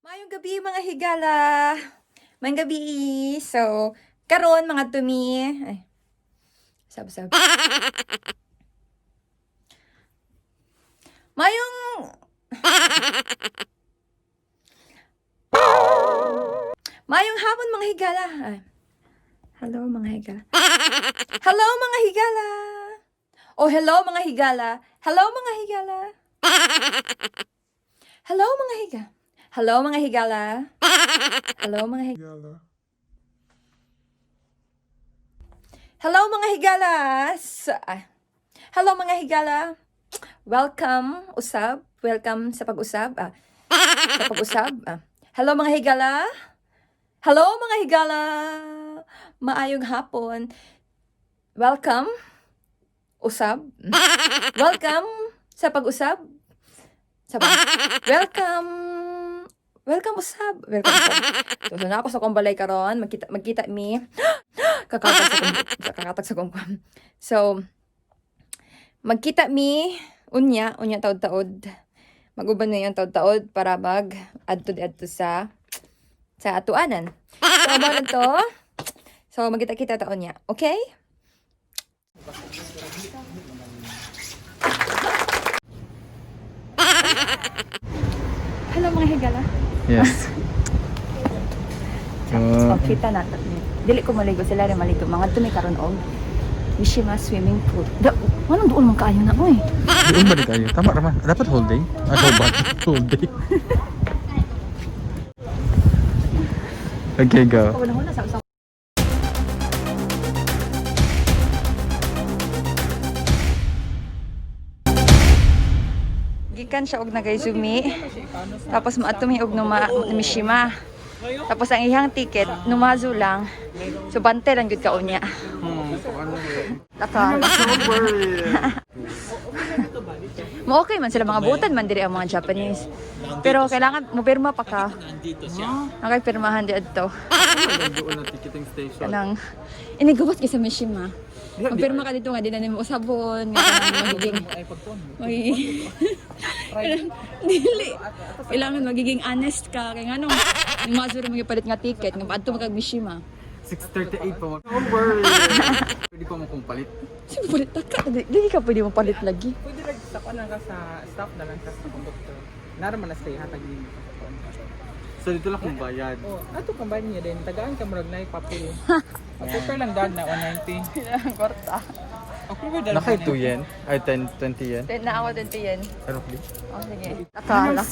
Mayong gabi mga higala. Mayong gabi. So, karon mga tumi. Ay. Sab. Mayong Mayong hapon mga higala. Ay. Hello mga higala. Hello mga higala. Oh, hello mga higala. Hello mga higala. Hello mga higala. Hello mga higala. Hello mga higala. Hello mga higala. Hello mga higala. Welcome usab. Welcome sa pag-usab. Sa pag-usab. Hello mga higala. Hello mga higala. Maayong hapon. Welcome usab. Welcome sa pag-usab. Welcome usab. Welcome usab. So na ako sa kumbalay karon, magkita mi. Kakatag sa kumkwam. So magkita mi unya taod-taod. Maguban na yung taod-taod para adto sa atuanan. So mo lang to. So magkita-kita taon niya. Okay? Hello mga higala. Yes. Kita na. Dili ko maligo sila rin maligo. Mga tumi karon og Mishima swimming pool. Anong doon man kaayo na oy? Doon ba di kayo? Tama raman. Dapat whole day. Whole day. Okay, go. Una sa gikan siya og nagaizumi. Tapos maatumi og Mishima. Tapos ang iyang ticket numazo lang. So bante lang gud kaunya. Taka. Mo okay man sila mga butan man diri ang mga Japanese. Pero kailangan mo pirma pa ka. Nakay pirmahan di adto. Kanang inigubot gyud sa Mishima. Magpirma ka dito nga, di na nimo usabon, nga magiging dili. Kailangan magiging honest ka, kaya nga nung mazuro magipalit nga ticket, nga paadto magkag Mishima. 6:38 pa mo. Don't worry. Pwede pa mo kong palit. Sige, palit ka. Di ka pwede mo palit lagi. Pwede lang sa lang ka sa staff na lang ka sa conductor. Naraman na stay hatag din. So dito lang kung bayad. Oh, ato kang bayad niya din. Tagaan ka murag na papel. Papel lang dad na 190. Ang korta. Okay ba dad? Nakay 2 yen? Ay 10, 20 yen? Na ako 20 yen. Ano please? Oh, sige. Akala.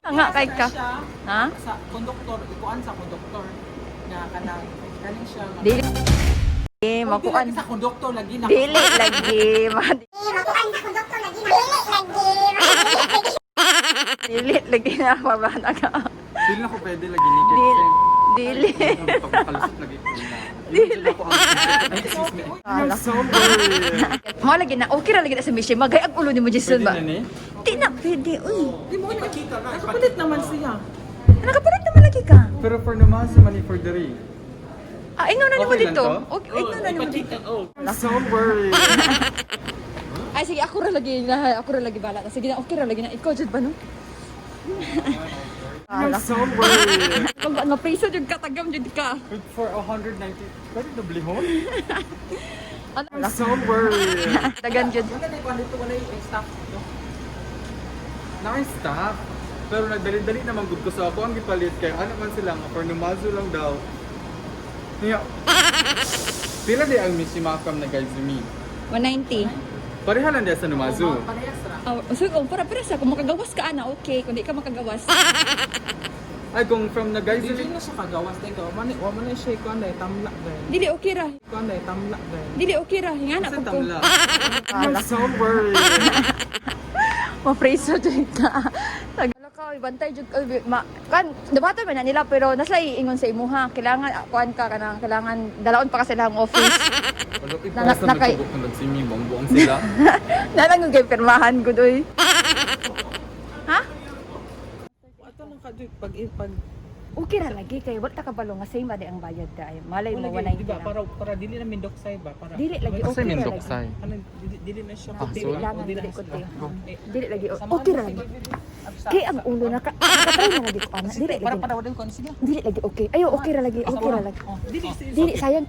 Nga kay ka. Ha? Sa conductor, ikuan sa conductor. Nga kanang kaning siya. Dili. Makuan. Sa conductor lagi na. Dili lagi. Makuan sa konduktor lagi na. Dili lagi na mabana ka. Dili na ko pwede lagi ni Dili. Pagkalusot lagi ko na. Dili. Excuse me. Ala. So worried. Mo lagi na okay ra lagi na sa mission. Magayag ulo ni mo Jason ba? Pwede na ni? Di na pwede. Uy. Di mo nakita na. Nakapalit naman siya. Nakapalit naman lagi ka. Pero for naman sa money for the ray. Igno na nimo Okay lang dito. to? Okay, igno na nimo dito. So worried. Ay sige, ako ra lagi bala. Sige na, okay ra lagi na. Ikaw jud ba no? Ala. So worried. Pag na-preso jud ka, tagam jud ka. For 190. Pwede doble ho? Ala. So worried. Tagan jud. Wala na ikuan dito wala yung staff. No? Nice staff. Pero nagdali-dali naman good ko sa ako ang gipalit kay ano man sila nga for numazo lang daw. Niya. Pila di ang Mishima from Nagaizumi. 190. Pareha lang dia sa numazo. Parehas ra. So, para sa kung makagawas ka ana, okay. Kung di ka makagawas. Ay kung from Dili Nagaizumi. na siya kagawas din ka. Wa man na siya ikuan dai tamla dai. Dili okay ra. Ikuan dai tamla dai. Dili okay ra. Hingana Sa pag ko. tamla. Ala. So worried. Ma-preso jud ka. Wala ka, bantay jud kan debato man na nila pero nasa iingon sa imuha. Kailangan kuan ka kanang kailangan dalaon pa ka sa ilang office. Wala Na- ipasa nakay- nagtubok ng nagsimi buong sila. Nalang yung pirmahan gud oy. Ha? Ato lang ka pag Okay ra lagi kay wala ta kabalo nga same ba di ang bayad ka. Malay mo Wala 190 di ba lang. para dili na mindoksay ba para. Dili lagi Kasi okay ra lagi. mindoksay. Ano dili na siya Ah, puti. sorry. Kailangan Dili dili na ko siya. Dili lagi okay ra lagi. Kay ang ulo nakatry na lagi ko ana. Dili Para lagi. para wala ko sige. Dili lagi okay. Ayo okay ra lagi. Okay ra lagi. Dili Dili sayang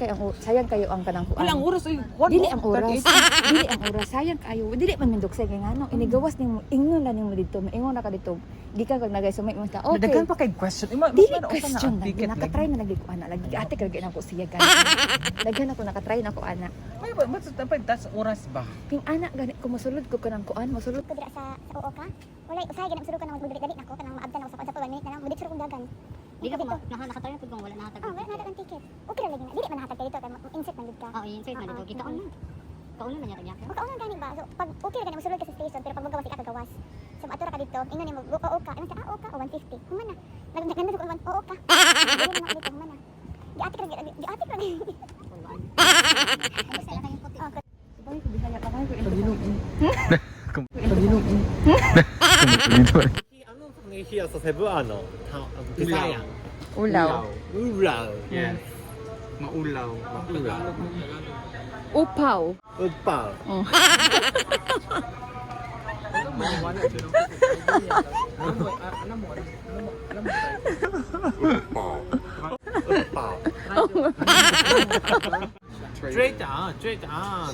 kayo ang kanang kuan. Ilang oras ay Dili ang oras. Dili ang oras. Sayang kayo. Dili man mindoksay kay ngano. Inigawas nimo ingon lang nimo dito. Maingon na ka dito. Di ka kag nagay sumay mo ka. Okay. Daghan pa kay question. Dili question na. Nakatry na lagi ko ana. Lagi ate kag na ko siya gani. Daghan ako nakatry na ko ana. Ay ba tapos tas oras ba? King ana gani ko mosulod ko kanang kuan. Mosulod Ko dira sa oo ka. Wala usay gani suro ka nang magdali nako kanang maabdan ako sa 1 minute na lang. Mudit suro kong dagan. Di ka ba nakatayo pud kung wala nakatag. Oh, wala na ang ticket. Okay ra lagi na. Dili man nahatag ka dito kay insert man gid ka. Oh, insert na dito. Kita on na. Kauno na niya. O kauna gani ba? So pag okay ra gani mosulod ka sa station pero pag magawas ka kagawas. So atura ka dito. Ingon nimo oo ka. Ingon sa oo ka o 150. Human na. Naganda ko oo ka. Dili na dito human na. Di ate ka lagi. Di ate ka lagi. Basta lang kayong puti. Sabay ko bisaya ka man ko. ano nangihiya sa Cebuano? Bisaya. Ulaw. Ulaw. Yes. Maulaw. Ulaw. Upaw. Upaw. Oh. Upaw. Straight on, straight on.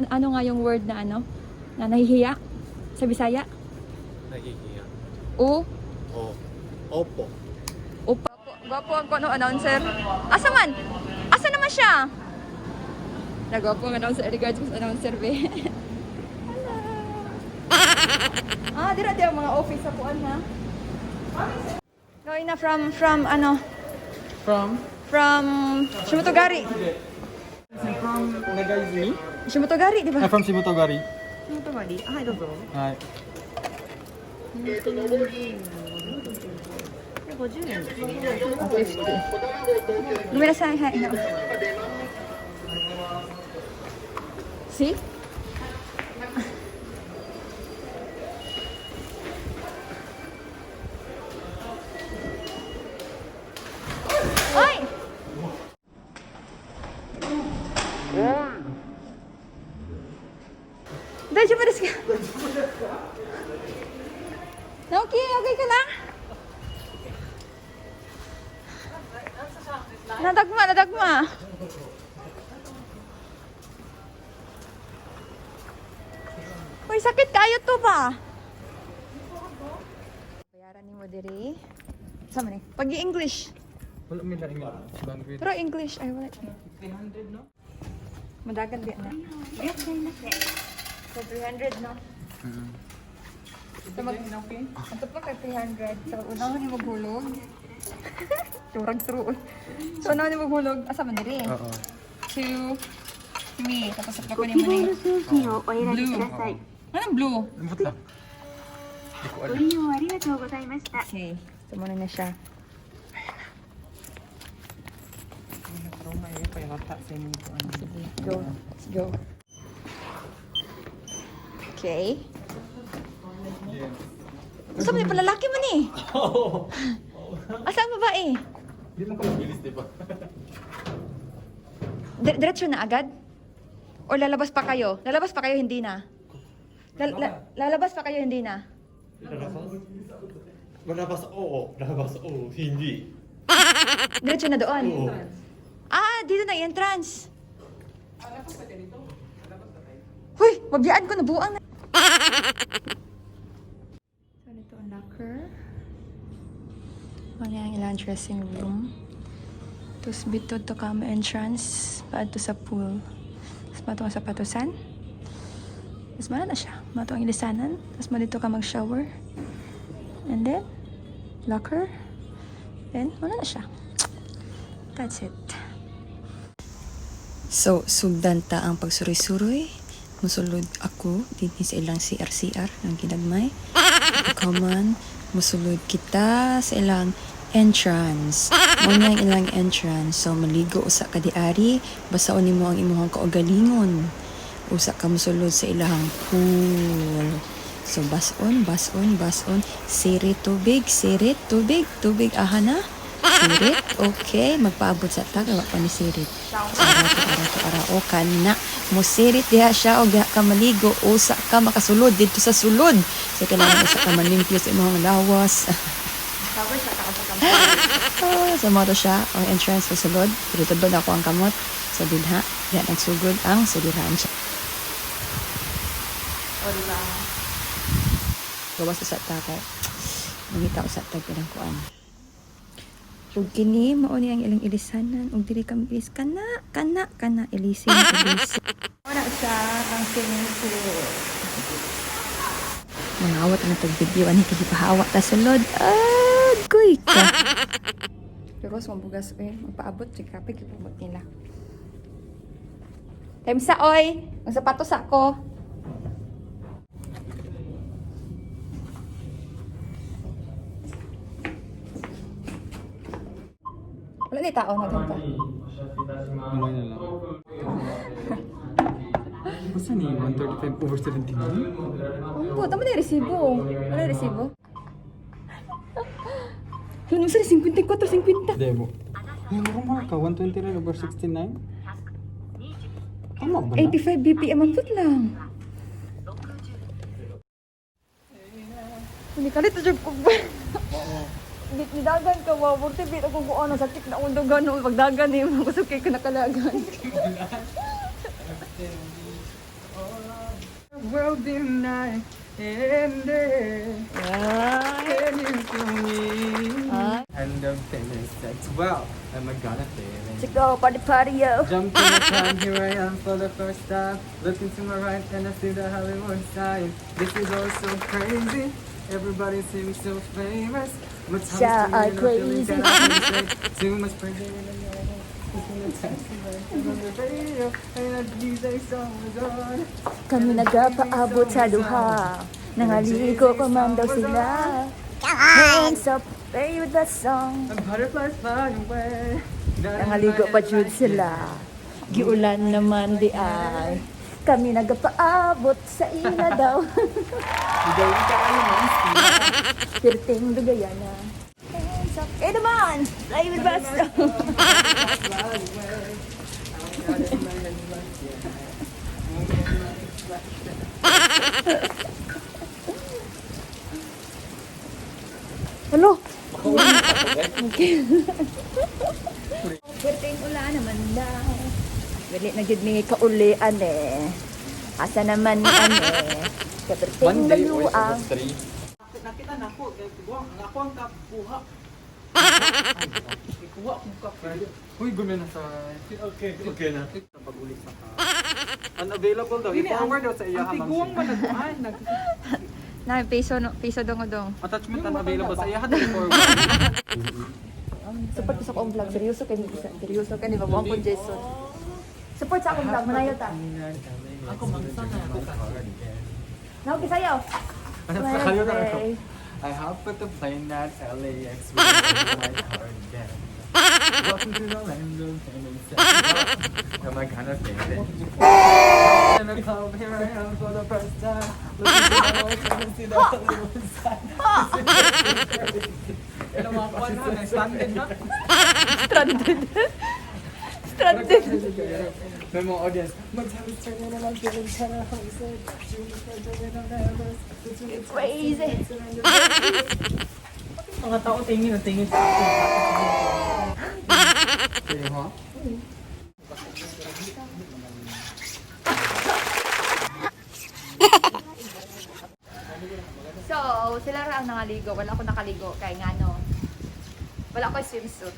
Ano nga yung word na ano? Na nahihiya? Sa Bisaya? Nahihiya. O? O. Opo. Upa. Gwapo ang kono announcer. Asa man? Asa naman siya? Nagwapo ang announcer. Regards ko sa announcer be. Ah, dira ang mga office sa kuan ha. Going na from ano? From Shimotogari. From Nangaligo? Shimotogari, di ba? From Shimotogari. Shimotogari. Ah, ito bro. Hi. 50. ごめんなさい、はい。See? Ay! Daijoubu desu ka? Naoki, okay ka lang? Nadagma. Uy, sakit kayo to ba? Bayaran ni mo diri. Sama ni. Pag-i-English. Wala mi lang language. Pero English ay wala. 300 no? Madagan di na. So 300 no. So mag ato pa kay 300. So unahan ni maghulog. Turag true. So unahan ni maghulog asa man diri? Oo. To me. Tapos ako ni mo ni. Blue. Anong blue? Limot lang. Okay. Ito muna na siya. Pero may payata sa inyo ko ano. Go. Let's go. Okay. Gusto mo yung palalaki man eh. Asa ang babae? Hindi mo ka mabilis, di ba? Diretso na agad? O lalabas pa kayo? Lalabas pa kayo, hindi na? Lalabas pa kayo, hindi na? Lalabas oo. Lalabas oo. Hindi. Diretso na doon? Oo. Ah, dito na yung entrance. Huy, mabiyaan ko, nabuang na. So, dito ang locker. Wala ang ilang dressing room. Tapos bitod to kama entrance. Paad to sa pool. Tapos mato ang sapatusan. Tapos mana na siya. Mato ang ilisanan. Tapos dito ka mag-shower. And then, locker. Then, wala na siya. That's it. So, sugdan ta ang pagsuroy-suroy. Musulod ako din sa ilang CR ng ginagmay. Ikaw man, musulod kita sa ilang entrance. Muna ang ilang entrance. So, maligo usa ka diari. Basaon nimo ang imuhang kaugalingon. Usa ka musulod sa ilang pool. So, bason, bason, bason. Sirit, tubig, tubig, aha na. Sirit, okay. Magpaabot sa taga, pa ni sirit. Ara, o kana. Musirit diha siya, o diha ka maligo, usa ka makasulod dito sa sulod. So, kailangan usa ka malimpyo sa imong lawas. Sa moto siya, o entrance sa sulod. Pero ako ang kamot. Sa dinha, diha nagsugod ang suliran siya. O, diba? Gawas sa takay. Nangita ko sa tagpilang kuan. Ug kini mao ni ang ilang ilisanan ug diri kami ilis kana ilisin. Ora sa ang swimming pool. Mangawat na tag video ani kay pahawa ta sulod. Agoy ka. Pero sa bugas magpaabot si kape kipabot nila. Time sa oy, ang sapatos ako. Wala ni tao na ganito. Ano na lang. Basta ni 135 over 79? Oo, tama na yung resibo. Wala yung resibo. Kung nung sa'yo, 54, 50. Demo. Yung normal ka, 129 over 69? Tama ba na? 85 BPM ang put lang. Hindi ka rito, Jog. Nidagan ka, wow. Burti, bit ako kung ano, sakit na akong dugan. No, pagdagan eh, masukay ka nakalagan. World in night and day. And you to me. And the finish that's well. Am I gonna finish? Let's go, party, yo. Jump in the time, here I am for the first time. Looking to my right and I see the Hollywood sign. This is all so crazy. Everybody seems so famous. But Yeah, I crazy. Too much pressure in the air. On the radio, and the music song was on. Kami nagpaabot sa duha. Nangaligo pa man daw sila. Hands up, play with that song. And butterflies fly away. Nangaligo pa jud sila. Giulan naman di ay. Kami nagpaabot sa ila daw. Gawin ka ano man. Pirting dugayana. Hands up. Eh naman! Play with that song. Hello? Okay. Pirting ulan naman daw. Dili na gid mi kaulian eh. Asa naman ni ane? Kaperting daluang. Nakita na ako, kaya buwang, ako ang kapuha. Ikuha akong kape. Uy, gumi na sa... Okay na. Pag-ulit sa ka. Unavailable daw. I-forward daw sa iya Ang tiguang managkuhan. Na piso dong. Attachment unavailable sa iya. I-forward. Support ko sa akong vlog. Seryoso ka ni Babang ko Jason. Support sa akong vlog. Manayo ta. Ako magsana ako ka. Now kisayaw. Kayo na ako. I have put the plane at LAX with my heart again. Welcome to the land of innocence. Am I gonna fade it? In a club, here I am for the first time. Looking to my old friend and see the Hollywood sign. Ito mga kuhan na, standing na. Stranded. May mga audience, magsabi turn na lang, feeling ka na ako isa. It's crazy. Mga tao tingin na tingin sa akin. Kaya ha? So, sila ra ang nangaligo. Wala ako nakaligo. Kaya nga no. Wala ako swimsuit.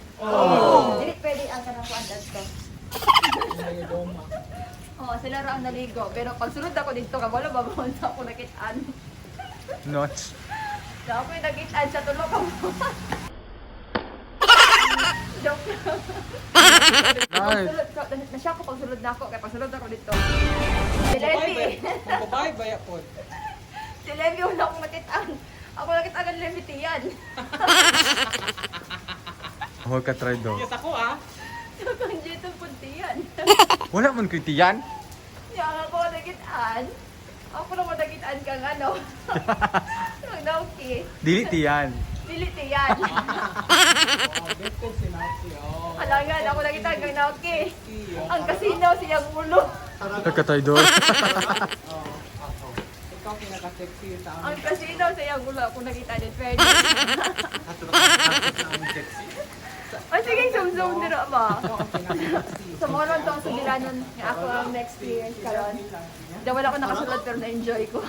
Dili pwede ang kanakuan dito. Oh, sila ra ang naligo. Pero pag sunod ako dito, wala ba sa ako nakitaan. Notch. So, ako yung nakitaan sa tulo ka mo. Joke lang. Nasya ko pag sunod na ako. Kaya pag sunod ako dito. Si Levi. Ang babae baya po. Si Levi wala akong nakitaan. Ako nakitaan ng Levi tiyan. Huwag ka try daw. Yes ako ah. So, kung dito po tiyan. Wala man kay tiyan. Yan ako nakitaan. Ako naman nakitaan. Mag-an kang ano. Mag-nauki. Dili tiyan. Diliti yan. Halangan, ako nakita kang nauki. Ang kasino siyang ulo. Kakatay doon. Ikaw pinaka-sexy sa amin. Ang kasino siyang ulo. Ako nakita din. Pwede. Ay, sige, zoom nila ba? Sa mga ron itong subilanon nga ako ang experience karon. Dawal ako nakasulad pero na-enjoy ko.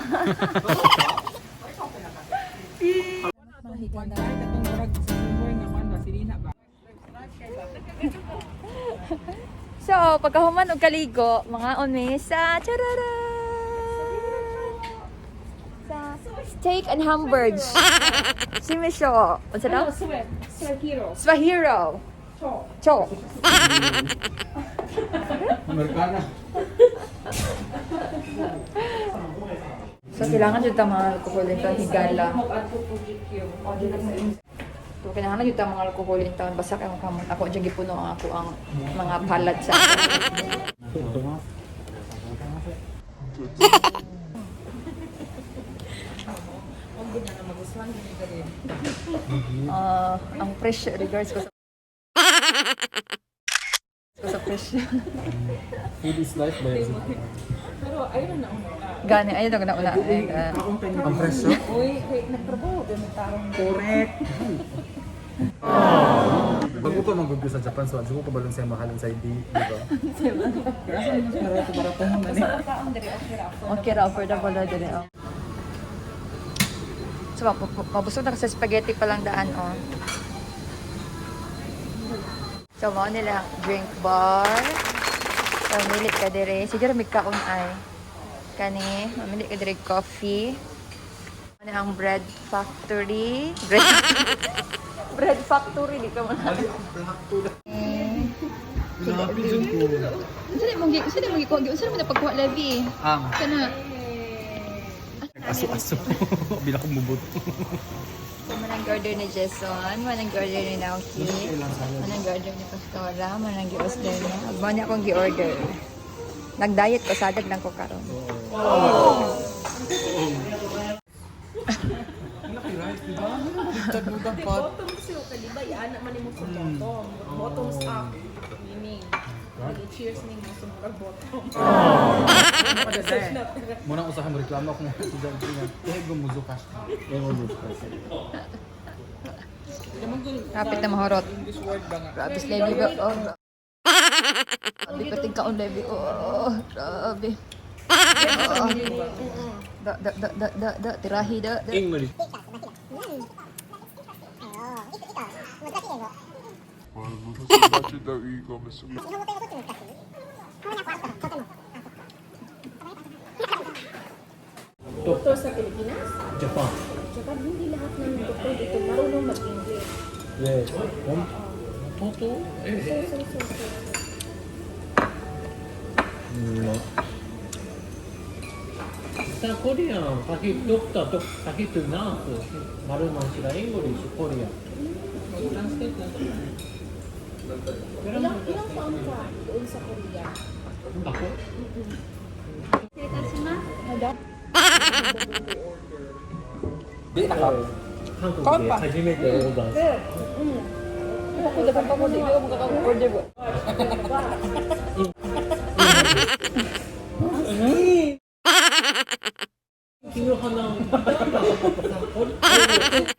So, pagkahuman og kaligo, mga onmesa, charara! Sa steak and hamburgs. Si Misho. What's it up? Swahiro. Cho. Amerikana. So, kailangan dito mga alcohol ito, higala. So, kailangan dito mga alcohol ito, basta kayo kamot. Ako, dyan gipuno ako ang mga palad sa ang presyo, regards ko sa presyo. Food is life ba yun? Gani, ayun na una. Ang presyo? Correct. Bago pa mag-gusto sa Japan, so adyo ko balon sa mahalan sa hindi, di ba? Okay ra, affordable na din. Oh. So, mabusog na kasi spaghetti pa lang daan, oh. So, mao nila drink bar. So, milit ka dire. Siguro may kaon ay. Kani, mamili ka dire coffee. Ano ang bread factory? Bread factory, di ka man. Saan mo napagkuha labi? Kana. Aso-aso. Bila kong mubot. So, manang order ni Jason, manang order ni Naoki, manang order ni Pastora, manang gi-order niya. Agman niya akong gi-order. Nag-diet ko, sadag lang ko karon. Laki rice, di ba? Ligtad mo dapat. Bottoms up. Meaning. Cheers ning gusto mo kag-bottom. Muna usahan mo reklamo kung estudyante nga. Kaya gumuzo ka. Kapit na mahorot. English word ba nga? Grabe, Levi ba? Oh, grabe, pating kaon, Levi. Oh, grabe. Tirahi, English. Doktor sa Pilipinas? Japan. Japan, hindi lahat ng doktor dito marunong mag-English. Yes. Toto? Sa Korea, kahit doktor, kahit nurse, marunong sila English, Korea. Translate lang. Ilang taon ka doon sa Korea? Ako? Di na ka. Hankookで初めてオーダーした Ako, dapat pa mo, di ba makaka-order ba?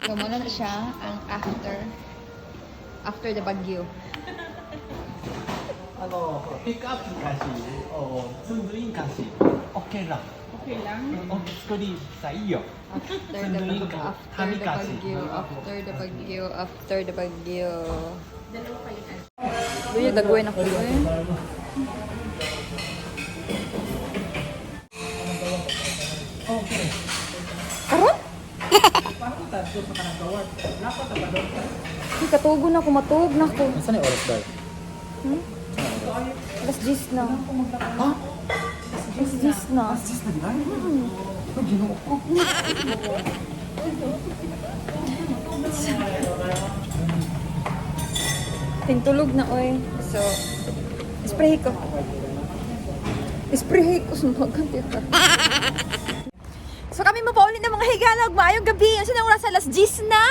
So, muna na siya ang after the bagyo. ピックアップかし、ツンドインかし、オッケーだ。 Okay lang. 作りさいいよ。 After the bagyo. Uy, dagwin ako eh. Karon? Parang tatlo sa kanang gawad. Dapat na ba doktor? Ay, katugo na ako, matug na ako. Saan yung oras dahil? Alas 10 na. Ha? Alas 10 na. Sis na di ba? Ito ginoo ko. Tingtulog na oy. So, spray ko. Spray ko sa magang tita. So, mapauli na mga higalag. Maayong gabi. Ang sinang oras alas 10 na.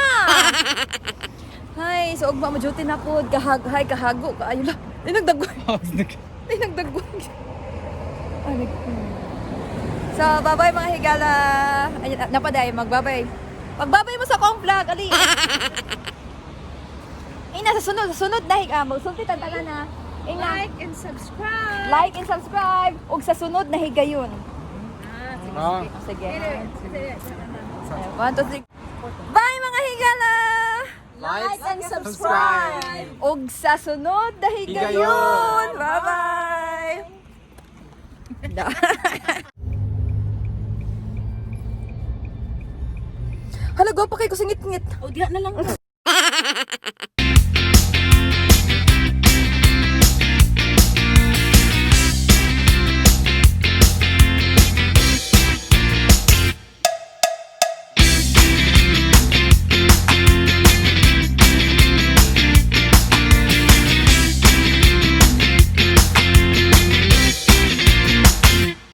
Hay, so ugma mo duty na po. Hay, kahago. Ayun lang. Ay, nagdagwag. Ay, nagdagwag. So, bye-bye mga higala. Ay, napaday, magbabay. Magbabay mo sa akong vlog, ali. Ina, sa sunod na higa. Magsulti tantala na. Ina. Like and subscribe. Like and subscribe. Ug sa sunod na higa yun. Ah. Sige. 1, 2, 3. Bye mga higala! Like and subscribe. Ug sa sunod na higa Higa yun. yun. Bye-bye! Hala, go pa kayo ko singit-ngit. O, diha na lang.